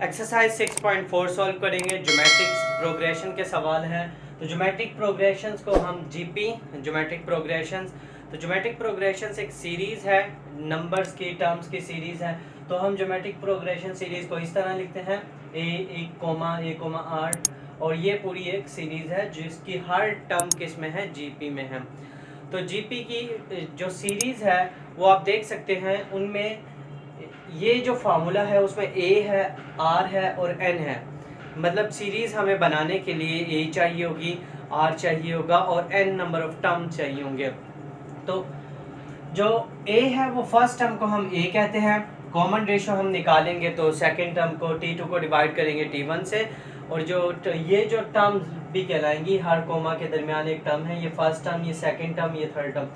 Exercise 6.4 solve करेंगे। Geometric progression के सवाल हैं। तो ज्योमेट्रिक प्रोग्रेशंस को हम जीपी ज्योमेट्रिक प्रोग्रेशंस एक सीरीज़ है, नंबर्स की टर्म्स की सीरीज़ है। तो हम ज्योमेट्रिक प्रोग्रेशन सीरीज़ को इस तरह लिखते हैं ए कोमा 8 और ये पूरी एक सीरीज़ है जिसकी हर टर्म किस में है, जीपी में है। तो जीपी की जो सीरीज़ है वो आप देख सकते हैं, उनमें ये जो फार्मूला है उसमें ए है, आर है और एन है। मतलब सीरीज़ हमें बनाने के लिए ए चाहिए होगी, आर चाहिए होगा और एन नंबर ऑफ टर्म चाहिए होंगे। तो जो ए है वो फर्स्ट टर्म को हम ए कहते हैं। कॉमन रेशो हम निकालेंगे तो सेकंड टर्म को T2 को डिवाइड करेंगे T1 से, और ये जो टर्म भी कहलाएंगी, हर कोमा के दरमियान एक टर्म है, ये फर्स्ट टर्म, ये सेकंड टर्म, ये थर्ड टर्म।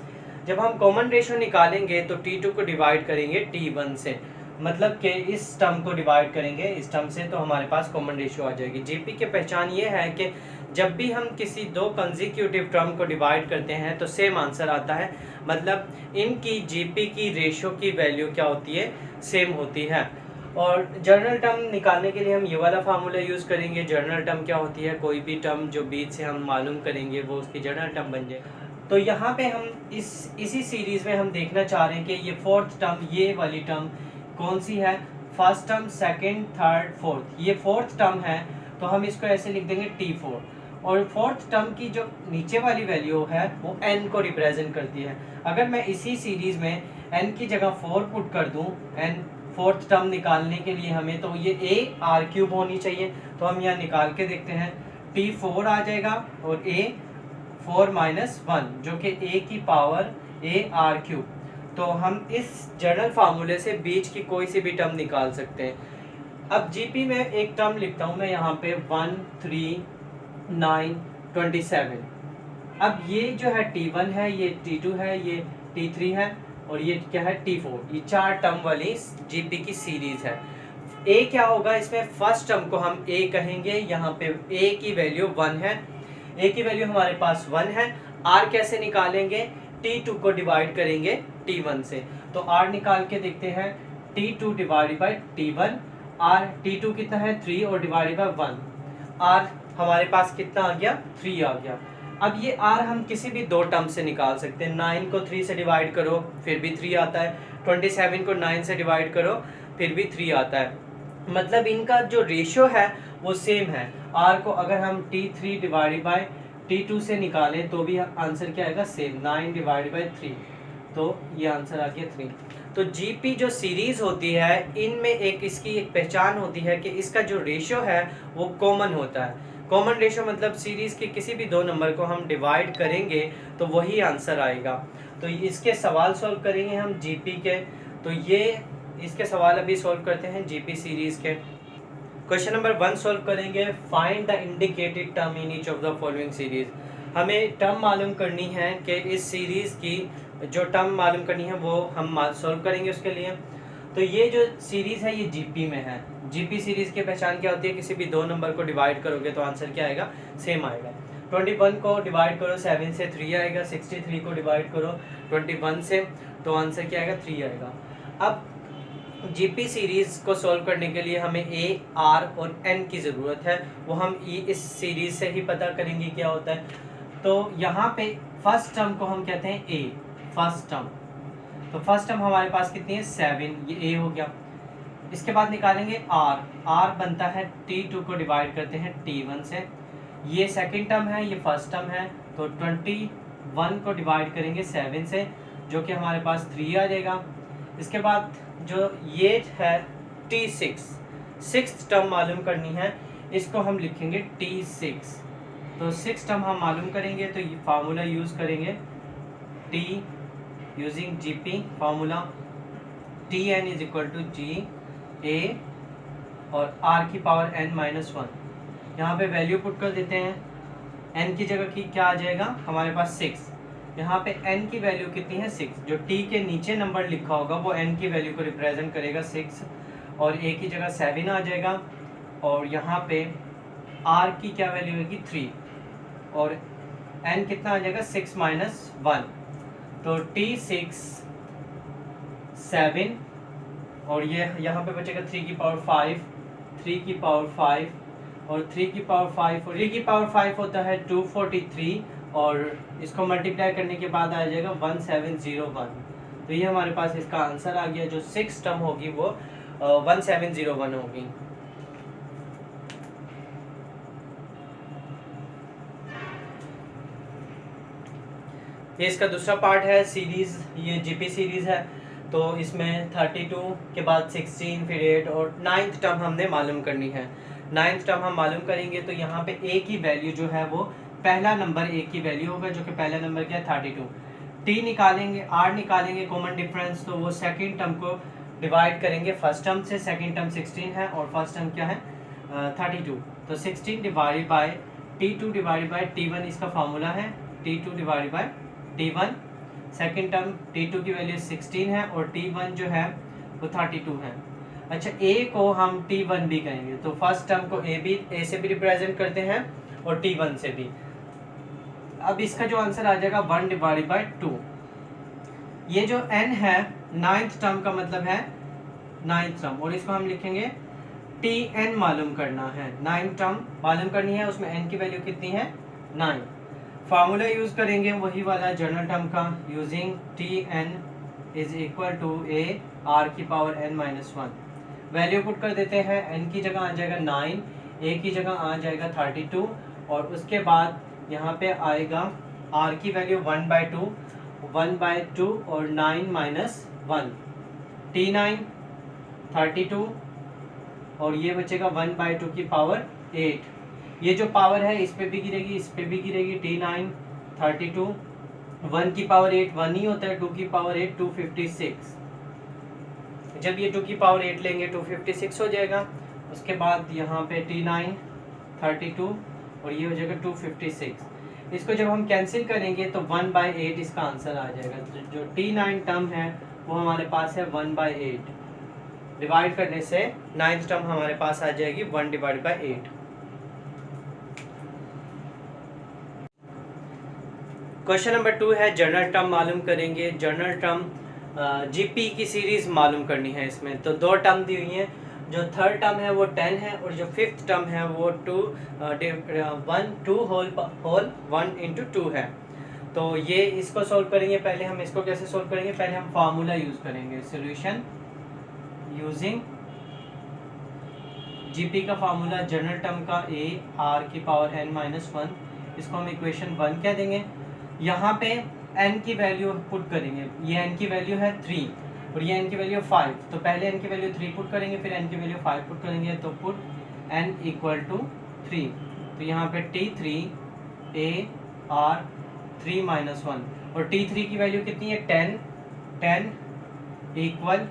जब हम कॉमन रेशो निकालेंगे तो T2 को डिवाइड करेंगे T1 से, मतलब कि इस टर्म को डिवाइड करेंगे इस टर्म से, तो हमारे पास कॉमन रेशो आ जाएगी। जीपी की पहचान ये है कि जब भी हम किसी दो कंसेक्यूटिव टर्म को डिवाइड करते हैं तो सेम आंसर आता है। मतलब इनकी जीपी की रेशो की वैल्यू क्या होती है, सेम होती है। और जर्नल टर्म निकालने के लिए हम ये वाला फार्मूला यूज़ करेंगे। जर्नल टर्म क्या होती है, कोई भी टर्म जो बीच से हम मालूम करेंगे वो उसकी जर्नल टर्म बन जाए। तो यहाँ पे हम इसी सीरीज़ में हम देखना चाह रहे हैं कि ये फोर्थ टर्म, ये वाली टर्म कौन सी है, first term, second, third, fourth. ये फोर्थ टर्म है तो हम इसको ऐसे लिख देंगे T4। और फोर्थ टर्म की जो नीचे वाली वैल्यू है वो n को रिप्रेजेंट करती है। अगर मैं इसी सीरीज़ में n की जगह 4 पुट कर दूं, n फोर्थ टर्म निकालने के लिए हमें, तो ये a r³ होनी चाहिए। तो हम यहाँ निकाल के देखते हैं, T4 आ जाएगा और a 4 - 1 जो कि a की पावर a r³। तो हम इस जनरल फार्मूले से बीच की कोई सी भी टर्म निकाल सकते हैं। अब जीपी में एक टर्म लिखता हूँ मैं यहाँ पे 1, 3, 9, 27। अब ये जो है T1 है, ये T2 है, ये T3 है और ये क्या है, T4। ये चार टर्म वाली जीपी की सीरीज है। ए क्या होगा इसमें, फर्स्ट टर्म को हम ए कहेंगे। यहाँ पे ए की वैल्यू 1 है, ए की वैल्यू हमारे पास 1 है। आर कैसे निकालेंगे, T2 को डिवाइड करेंगे T1 से। तो R निकाल के देखते हैं, T2 divide by T1। R T2 कितना है, 3 और डिवाइड बाई 1। R हमारे पास कितना आ गया, 3 आ गया। अब ये R हम किसी भी दो टर्म से निकाल सकते हैं। 9 को 3 से डिवाइड करो फिर भी 3 आता है, 27 को 9 से डिवाइड करो फिर भी 3 आता है। मतलब इनका जो रेशो है वो सेम है। R को अगर हम T3 डिवाइड बाई T2 से निकालें तो भी आंसर क्या आएगा, सेम, 9 डिवाइड बाई 3। तो ये आंसर आ गया 3। तो जीपी जो सीरीज़ होती है, इनमें इसकी एक पहचान होती है कि इसका जो रेशो है वो कॉमन होता है। कॉमन रेशो मतलब सीरीज़ के किसी भी दो नंबर को हम डिवाइड करेंगे तो वही आंसर आएगा। तो इसके सवाल सॉल्व करेंगे हम जीपी के। तो ये इसके सवाल अभी सॉल्व करते हैं जीपी सीरीज़ के। क्वेश्चन नंबर 1 सॉल्व करेंगे। Find the indicated term in each of the following series. हमें टर्म मालूम करनी है कि इस सीरीज़ की जो टर्म मालूम करनी है वो हम सॉल्व करेंगे उसके लिए। तो ये जो सीरीज़ है ये जीपी में है। जीपी सीरीज़ की पहचान क्या होती है, किसी भी दो नंबर को डिवाइड करोगे तो आंसर क्या आएगा, सेम आएगा। 21 को डिवाइड करो 7 से 3 आएगा, 63 को डिवाइड करो 21 से तो आंसर क्या आएगा, 3 आएगा। अब जीपी सीरीज़ को सॉल्व करने के लिए हमें ए, आर और एन की ज़रूरत है। वो हम इस सीरीज़ से ही पता करेंगे क्या होता है। तो यहाँ पे फर्स्ट टर्म को हम कहते हैं ए, फर्स्ट टर्म। तो फर्स्ट टर्म हमारे पास कितनी है, 7, ये ए हो गया। इसके बाद निकालेंगे आर। आर बनता है T2 को डिवाइड करते हैं T1 से। ये सेकंड टर्म है, ये फर्स्ट टर्म है। तो 21 को डिवाइड करेंगे 7 से जो कि हमारे पास 3 आ जाएगा। इसके बाद जो ये है T6, सिक्स्थ टर्म मालूम करनी है, इसको हम लिखेंगे T6। तो 6 टर्म हम मालूम करेंगे तो ये फार्मूला यूज़ करेंगे T using GP formula, Tn is equal to G a और r की पावर n-1। यहाँ पे वैल्यू पुट कर देते हैं। n की जगह की क्या आ जाएगा, हमारे पास 6। यहाँ पे n की वैल्यू कितनी है, 6। जो t के नीचे नंबर लिखा होगा वो n की वैल्यू को रिप्रेजेंट करेगा 6, और a की जगह 7 आ जाएगा। और यहाँ पे r की क्या वैल्यू होगी, 3, और n कितना आ जाएगा, 6 - 1। तो T6 7 और ये यहाँ पे बचेगा 3 की पावर 5 3 की पावर 5 और 3 की पावर 5 और 3 की पावर 5 होता है 243 और इसको मल्टीप्लाई करने के बाद आ जाएगा 1701। तो ये हमारे पास इसका आंसर आ गया। जो 6 टर्म होगी वो 1701 होगी। ये इसका दूसरा पार्ट है सीरीज, ये जीपी सीरीज है। तो इसमें 32 के बाद 16 फिर 8 और 9th टर्म हमने मालूम करनी है। 9th टर्म हम मालूम करेंगे तो यहाँ पे ए की वैल्यू जो है वो पहला नंबर ए की वैल्यू होगा, जो कि पहला नंबर क्या है 32। टी निकालेंगे, आर निकालेंगे कॉमन डिफरेंस, तो वो सेकंड टर्म को डिवाइड करेंगे फर्स्ट टर्म से। सेकंड टर्म 16 है और फर्स्ट टर्म क्या है 32। तो 16 divide by T2 divide by T1 इसका फार्मूला है, T2 divide by T1। Second term T2 की वैल्यू 16 है और T1 जो है वो 32 है। अच्छा, A को हम T1 भी कहेंगे, तो फर्स्ट टर्म को A से भी रिप्रेजेंट करते हैं और T1 से भी। अब इसका जो आंसर आ जाएगा 1 डिवाइड बाय 2। ये जो n है 9th टर्म का मतलब है 9th टर्म, और इसको हम लिखेंगे Tn मालूम करना है। 9th टर्म मालूम करनी है, उसमें n की वैल्यू कितनी है 9। फार्मूला यूज करेंगे वही वाला जनरल टर्म का, using Tn is equal to a r की power n minus 1। Value put कर देते हैं, n की जगह आ जाएगा 9, a की जगह आ जाएगा 32 और उसके बाद यहाँ पे आएगा r की वैल्यू 1/2 और 9 माइनस 1। T9 32 और ये बचेगा 1/2 की पावर 8। ये जो पावर है इस पे भी गिरेगी, इस पे भी गिरेगी। T9 32, 1 की पावर 8 1 ही होता है, 2 की पावर 8 256। जब ये 2 की पावर 8 लेंगे 256 हो जाएगा। उसके बाद यहाँ पे T9 32 और ये हो जाएगा 256। इसको जब हम कैंसिल करेंगे तो 1/8 इसका आंसर आ जाएगा। जो T9 टर्म है वो हमारे पास है 1/8। डिवाइड करने से 9th टर्म हमारे पास आ जाएगी 1 डिवाइड बाई 8। क्वेश्चन नंबर 2 है जनरल टर्म मालूम करेंगे। जनरल टर्म जीपी की सीरीज मालूम करनी है। इसमें तो 2 टर्म दी हुई हैं। जो थर्ड टर्म है वो 10 है और जो फिफ्थ टर्म है वो 2 होल 1 इंटू 2 है। तो ये इसको सोल्व करेंगे। पहले हम इसको कैसे सोल्व करेंगे, पहले हम फार्मूला यूज करेंगे। सॉल्यूशन यूजिंग जीपी का फार्मूला जनरल टर्म का a r की पावर n माइनस 1, इसको हम इक्वेशन 1 कह देंगे। यहाँ पे n की वैल्यू पुट करेंगे। ये n की वैल्यू है 3 और ये n की वैल्यू 5। तो पहले n की वैल्यू 3 पुट करेंगे, फिर n की वैल्यू 5 पुट करेंगे। तो पुट n इक्वल टू 3। तो यहाँ पे T3 a r 3 माइनस 1 और T3 की वैल्यू कितनी है 10 इक्वल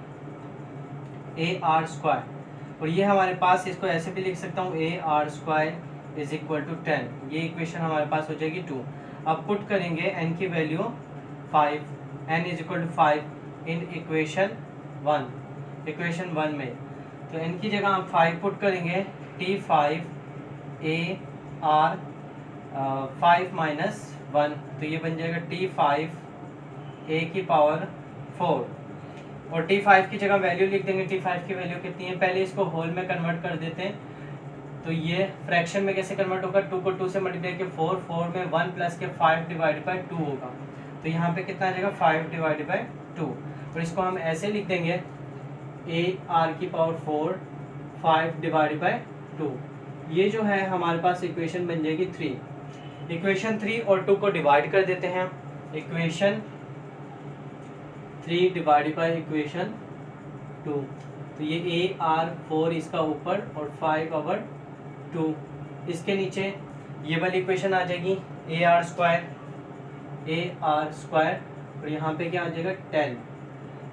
a r स्क्वायर। और ये हमारे पास, इसको ऐसे भी लिख सकता हूँ a r square is equal to 10। ये इक्वेशन हमारे पास हो जाएगी 2। अब पुट करेंगे n की value 5, n is equal to 5 in equation 1 में। तो n की जगह हम 5 पुट करेंगे। T5 a r 5 माइनस 1, तो ये बन जाएगा T5 a की पावर 4। और T5 की जगह वैल्यू लिख देंगे। T5 की वैल्यू कितनी है, पहले इसको होल में कन्वर्ट कर देते हैं। तो ये फ्रैक्शन में कैसे कन्वर्ट होगा, 2 को 2 से मल्टीप्लाई के 4 में 1 प्लस के 5 डिवाइड बाई 2 होगा। तो यहाँ पे कितना आ जाएगा 5 डिवाइड बाई 2। और इसको हम ऐसे लिख देंगे a r की पावर 4 5 डिवाइड बाई 2। ये जो है हमारे पास इक्वेशन बन जाएगी 3। इक्वेशन 3 और 2 को डिवाइड कर देते हैं। Equation 3 divide by equation 2। तो ये a r 4 इसका ऊपर और 5/2 इसके नीचे। ये वाली इक्वेशन आ जाएगी a r स्क्वायर और यहाँ पे क्या आ जाएगा 10।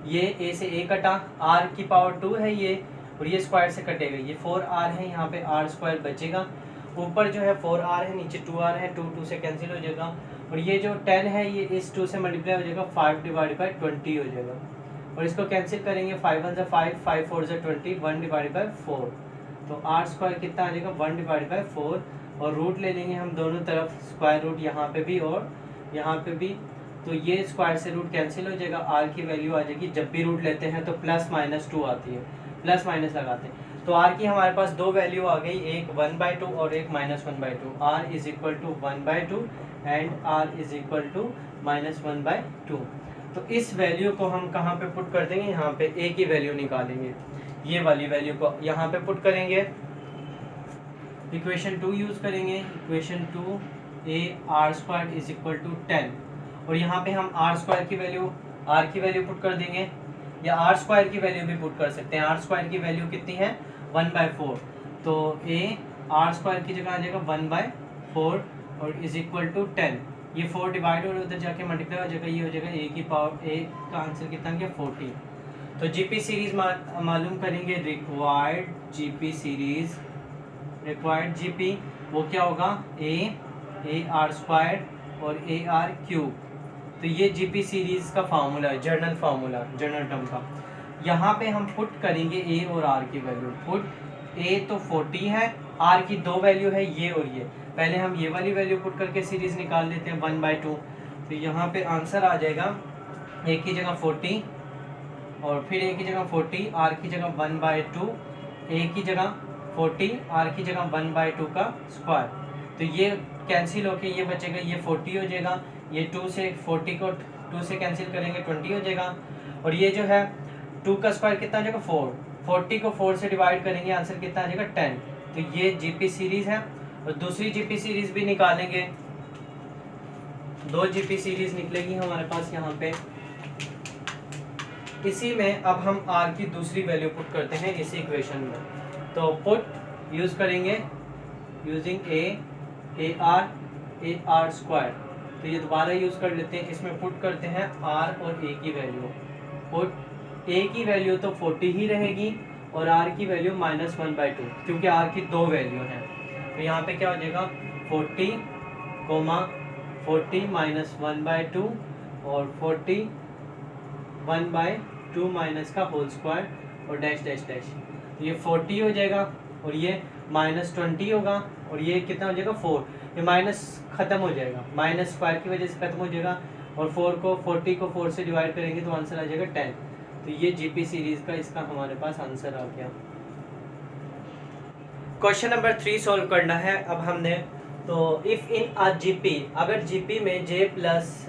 ये a से a कटा, r की पावर 2 है ये, और ये स्क्वायर से कटेगा। ये 4r है, यहाँ पे r स्क्वायर बचेगा। ऊपर जो है 4r है, नीचे 2r है, 2 से कैंसिल हो जाएगा। और ये जो 10 है ये इस 2 से मल्टीप्लाई हो जाएगा, 5 डिवाइड बाई 20 हो जाएगा। और इसको कैंसिल करेंगे, 5 1 5 5 4 20, 1 डिवाइड बाई 4। तो r स्क्वायर कितना आ जाएगा 1 डिवाइड बाई 4। और रूट ले लेंगे हम दोनों तरफ, स्क्वायर रूट यहाँ पे भी और यहाँ पे भी। तो ये स्क्वायर से रूट कैंसिल हो जाएगा, r की वैल्यू आ जाएगी। जब भी रूट लेते हैं तो प्लस माइनस 2 आती है, प्लस माइनस लगाते हैं। तो r की हमारे पास दो वैल्यू आ गई, एक 1/2 और एक -1/2। r is equal to 1/2 and r is equal to -1/2। तो इस वैल्यू को हम कहाँ पे पुट कर देंगे, यहाँ पे a की वैल्यू निकालेंगे, ये वाली वैल्यू को यहाँ पे पुट करेंगे, इक्वेशन 2 यूज करेंगे, equation 2 a² is equal to 10, और यहाँ पे हम r² की वैल्यू पुट कर देंगे, या r² की वैल्यू भी पुट कर सकते हैं। r² की वैल्यू कितनी है 1/4, तो a r² की जगह आ जाएगा 1/4 और इज इक्वल टू 10, ये 4 डिवाइड और उधर जाके मल्टीप्लाई हो जाएगा, ये हो जाएगा a की पावर, a का आंसर कितना गया 40। तो जीपी सीरीज मालूम करेंगे, रिक्वायर्ड जीपी वो क्या होगा, ar² और ar³। तो ये जीपी सीरीज का फार्मूला है, जनरल टर्म का। यहाँ पे हम पुट करेंगे a और r की वैल्यू। पुट a तो 40 है, r की दो वैल्यू है, ये और ये। पहले हम ये वाली वैल्यू पुट करके सीरीज निकाल लेते हैं 1/2। तो यहाँ पे आंसर आ जाएगा a की जगह 40 और फिर a की जगह 40, r की जगह 1/2, a की जगह 40, r की जगह 1/2 का स्क्वायर। तो ये कैंसिल होके ये बचेगा, ये 40 हो जाएगा, ये 2 से 40 को 2 से कैंसिल करेंगे 20 हो जाएगा, और ये जो है 2 का स्क्वायर कितना हो जाएगा 4, 40 को 4 से डिवाइड करेंगे, आंसर कितना आ जाएगा 10। तो ये जीपी सीरीज है, और दूसरी जीपी सीरीज भी निकालेंगे, दो जीपी सीरीज निकलेगी हमारे पास यहाँ पे। इसी में अब हम r की दूसरी वैल्यू पुट करते हैं इसी इक्वेशन में। तो पुट यूज करेंगे यूजिंग ar²। तो ये दोबारा यूज कर लेते हैं, इसमें पुट करते हैं r और a की वैल्यू। पुट a की वैल्यू तो 40 ही रहेगी और r की वैल्यू -1/2, क्योंकि r की दो वैल्यू हैं। तो यहाँ पे क्या हो जाएगा 40, 40 -1/2 और 40 1/2 माइनस का होल स्क्वायर और डैश डैश डैश। तो ये 40 हो जाएगा और ये -20 होगा, और ये कितना हो जाएगा 4, ये माइनस ख़त्म हो जाएगा, माइनस स्क्वायर की वजह से ख़त्म हो जाएगा, और 40 को 4 से डिवाइड करेंगे तो आंसर आ जाएगा 10। तो ये जीपी सीरीज का इसका हमारे पास आंसर आ गया। क्वेश्चन नंबर 3 सॉल्व करना है अब हमने। तो इफ़ इन अ जीपी, अगर जीपी में j plus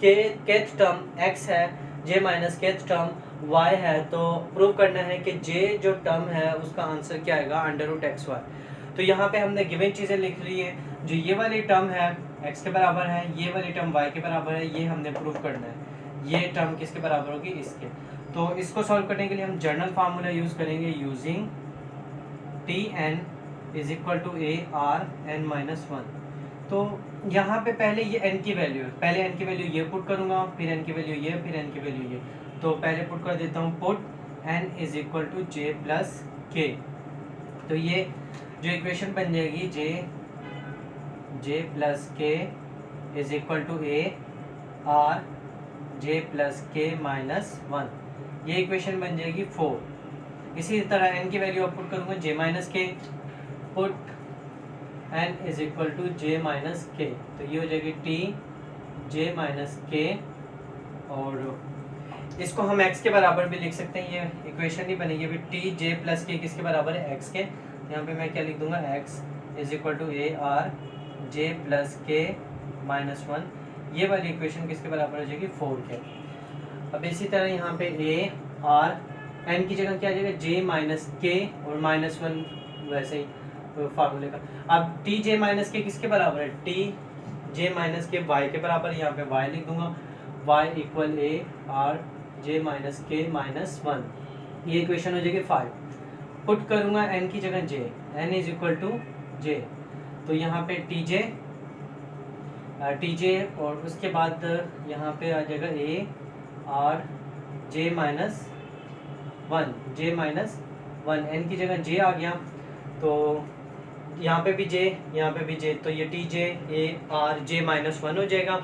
kth term x है, j minus kth term y है, तो प्रूव करना है कि j जो टर्म है उसका आंसर क्या आएगा √xy। तो यहाँ पे हमने गिवन चीज़ें लिख ली हैं, जो ये वाली टर्म है x के बराबर है, ये वाली टर्म y के बराबर है, ये हमने प्रूव करना है। ये टर्म किसके बराबर होगी, इसके। तो इसको सॉल्व करने के लिए हम जनरल फार्मूला यूज़ करेंगे, using Tn is equal to ARn-1। तो यहाँ पे पहले ये n की वैल्यू है, पहले n की वैल्यू ये पुट करूँगा, फिर n की वैल्यू ये, फिर n की वैल्यू ये। तो पहले पुट कर देता हूँ, put n is equal to j plus k। तो ये जो इक्वेशन बन जाएगी j plus k is equal to AR j plus k minus 1, ये इक्वेशन बन जाएगी 4। इसी तरह n की वैल्यू पुट करूँगा j minus k, put n is equal to j minus k। तो ये हो जाएगी t j माइनस k, और इसको हम x के बराबर भी लिख सकते हैं, ये इक्वेशन नहीं बनेगी अभी। t j प्लस k किसके बराबर है, x के। यहाँ पे मैं क्या लिख दूंगा, x is equal to AR j plus k minus 1, ये वाली इक्वेशन किसके बराबर हो जाएगी 4 के। अब इसी तरह यहाँ पे AR n की जगह क्या आ जाएगा j माइनस k और माइनस 1, वैसे ही फार्मूले का। अब t j माइनस k किसके बराबर है, t j minus k y के बराबर है, यहाँ पे y लिख दूंगा, y equal AR j minus k minus 1, ये इक्वेशन हो जाएगी 5। पुट करूँगा n की जगह j, n is equal to j। तो यहाँ पे tj और उसके बाद यहाँ पे आ जाएगा AR j माइनस 1, n की जगह j आ गया। तो यहाँ पे भी j, यहाँ पे भी j, तो ये tj AR j माइनस 1 हो जाएगा।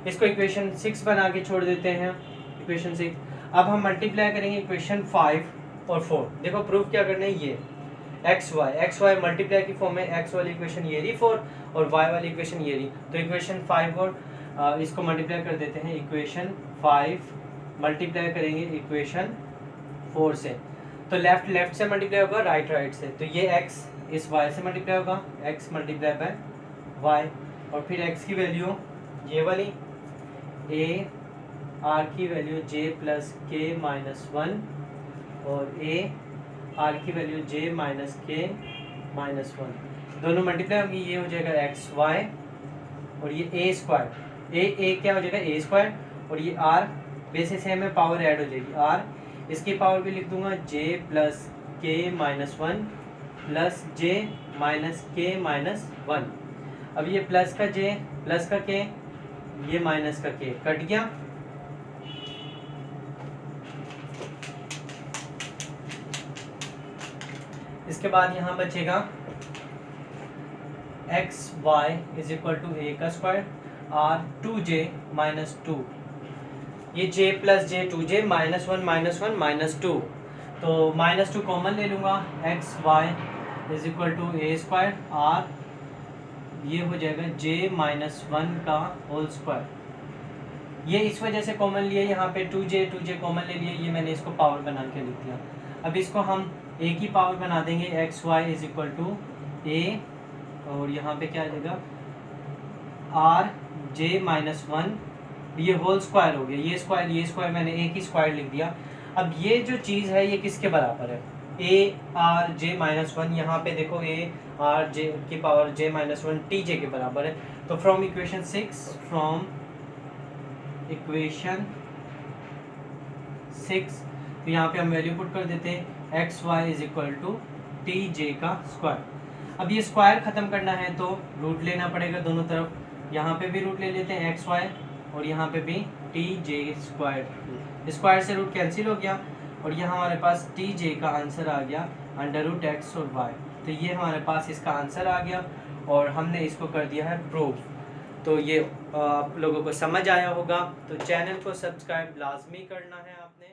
इसको इक्वेशन 6 बना के छोड़ देते हैं, इक्वेशन 6। अब हम मल्टीप्लाई करेंगे इक्वेशन 5 और 4। देखो प्रूफ क्या करना है, ये x y मल्टीप्लाई की फॉर्म में x वाली इक्वेशन ये रही 4 और y वाली इक्वेशन ये रही। तो इक्वेशन 5 और इसको मल्टीप्लाई कर देते हैं, इक्वेशन 5 मल्टीप्लाई करेंगे इक्वेशन 4 से। तो लेफ्ट लेफ्ट से मल्टीप्लाई होगा, राइट राइट से। तो ये x इस y से मल्टीप्लाई होगा, x मल्टीप्लाई बाय y, और फिर x की वैल्यू ये वाली a, r की value j plus k minus 1, और a r की value j minus k minus 1, दोनों मल्टीप्लाई होगी, ये हो जाएगा एक्स वाई, और ये ए स्क्वायर, ए क्या हो जाएगा ए स्क्वायर, और ये आर बेसिस सेम है, पावर ऐड हो जाएगी आर, इसकी पावर भी लिख दूंगा j plus k minus 1 plus j minus k minus 1। अब ये प्लस का j प्लस का k, ये माइनस का k कट गया। इसके बाद यहाँ बचेगा x Y is equal to a का स्क्वायर आर 2j माइनस 2, ये j plus j 2j minus 1 minus 2, तो माइनस 2 कॉमन ले लूँगा, X Y is equal to A square R, ये हो जाएगा j माइनस 1 का होल स्क्वायर। ये इस वजह से कॉमन लिए, यहाँ पे 2j कॉमन ले लिए, ये मैंने इसको पावर बना के लिख दिया। अब इसको हम a की पावर बना देंगे, x Y is equal to a, और यहाँ पे क्या आ जाएगा आर जे माइनस 1, ये होल स्क्वायर हो गया, ये स्क्वायर मैंने ए की स्क्वायर लिख दिया। अब ये जो चीज़ है ये किसके बराबर है, ए आर जे माइनस 1, यहाँ पे देखो ए आर जे की पावर जे माइनस 1 टी जे के बराबर है। तो फ्रॉम इक्वेशन 6 तो यहाँ पे हम वैल्यू पुट कर देते हैं x Y is equal to t j का स्क्वायर। अब ये स्क्वायर ख़त्म करना है तो रूट लेना पड़ेगा दोनों तरफ, यहाँ पे भी रूट ले लेते हैं एक्स वाई, और यहाँ पे भी टी जे स्क्वायर से रूट कैंसिल हो गया, और यहाँ हमारे पास टी जे का आंसर आ गया अंडर रूट एक्स और वाई। तो ये हमारे पास इसका आंसर आ गया, और हमने इसको कर दिया है प्रूव। तो ये आप लोगों को समझ आया होगा, तो चैनल को सब्सक्राइब लाजमी करना है आपने।